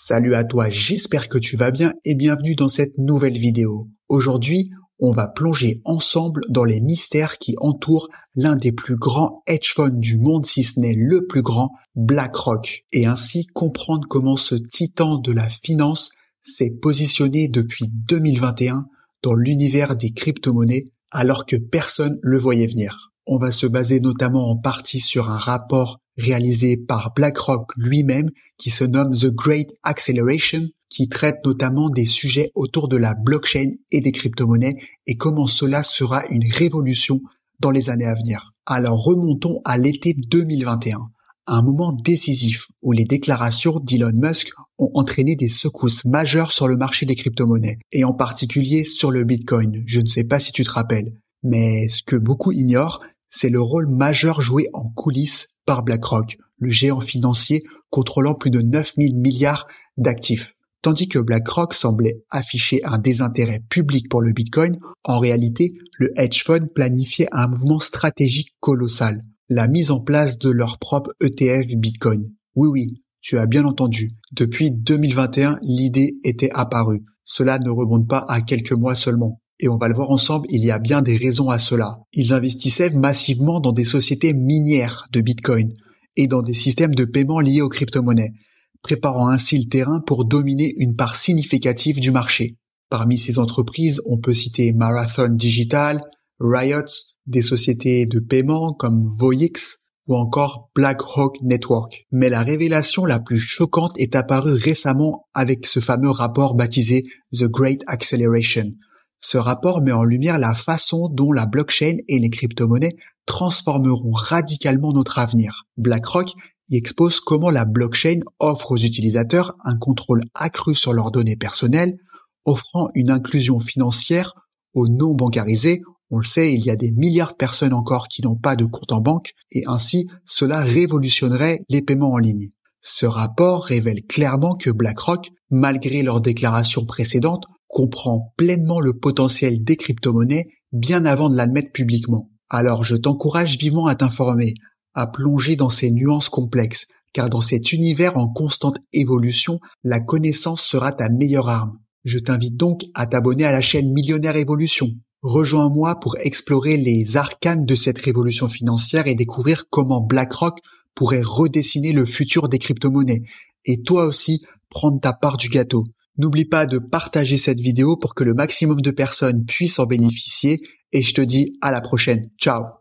Salut à toi, j'espère que tu vas bien et bienvenue dans cette nouvelle vidéo. Aujourd'hui, on va plonger ensemble dans les mystères qui entourent l'un des plus grands hedge funds du monde, si ce n'est le plus grand, BlackRock, et ainsi comprendre comment ce titan de la finance s'est positionné depuis 2021 dans l'univers des crypto-monnaies alors que personne le voyait venir. On va se baser notamment en partie sur un rapport réalisé par BlackRock lui-même qui se nomme The Great Acceleration, qui traite notamment des sujets autour de la blockchain et des crypto-monnaies et comment cela sera une révolution dans les années à venir. Alors remontons à l'été 2021, un moment décisif où les déclarations d'Elon Musk ont entraîné des secousses majeures sur le marché des crypto-monnaies et en particulier sur le Bitcoin. Je ne sais pas si tu te rappelles, mais ce que beaucoup ignorent, c'est le rôle majeur joué en coulisses par BlackRock, le géant financier contrôlant plus de 9000 milliards d'actifs. Tandis que BlackRock semblait afficher un désintérêt public pour le Bitcoin, en réalité, le hedge fund planifiait un mouvement stratégique colossal, la mise en place de leur propre ETF Bitcoin. Oui, tu as bien entendu. Depuis 2021, l'idée était apparue. Cela ne remonte pas à quelques mois seulement. Et on va le voir ensemble, il y a bien des raisons à cela. Ils investissaient massivement dans des sociétés minières de Bitcoin et dans des systèmes de paiement liés aux crypto-monnaies, préparant ainsi le terrain pour dominer une part significative du marché. Parmi ces entreprises, on peut citer Marathon Digital, Riot, des sociétés de paiement comme Voyix ou encore BlackRock Network. Mais la révélation la plus choquante est apparue récemment avec ce fameux rapport baptisé The Great Acceleration. Ce rapport met en lumière la façon dont la blockchain et les crypto-monnaies transformeront radicalement notre avenir. BlackRock y expose comment la blockchain offre aux utilisateurs un contrôle accru sur leurs données personnelles, offrant une inclusion financière aux non bancarisés. On le sait, il y a des milliards de personnes encore qui n'ont pas de compte en banque et ainsi cela révolutionnerait les paiements en ligne. Ce rapport révèle clairement que BlackRock, malgré leurs déclarations précédentes, comprend pleinement le potentiel des crypto-monnaies bien avant de l'admettre publiquement. Alors je t'encourage vivement à t'informer, à plonger dans ces nuances complexes, car dans cet univers en constante évolution, la connaissance sera ta meilleure arme. Je t'invite donc à t'abonner à la chaîne Millionnaire Evolution. Rejoins-moi pour explorer les arcanes de cette révolution financière et découvrir comment BlackRock pourrait redessiner le futur des crypto-monnaies et toi aussi prendre ta part du gâteau. N'oublie pas de partager cette vidéo pour que le maximum de personnes puissent en bénéficier et je te dis à la prochaine. Ciao!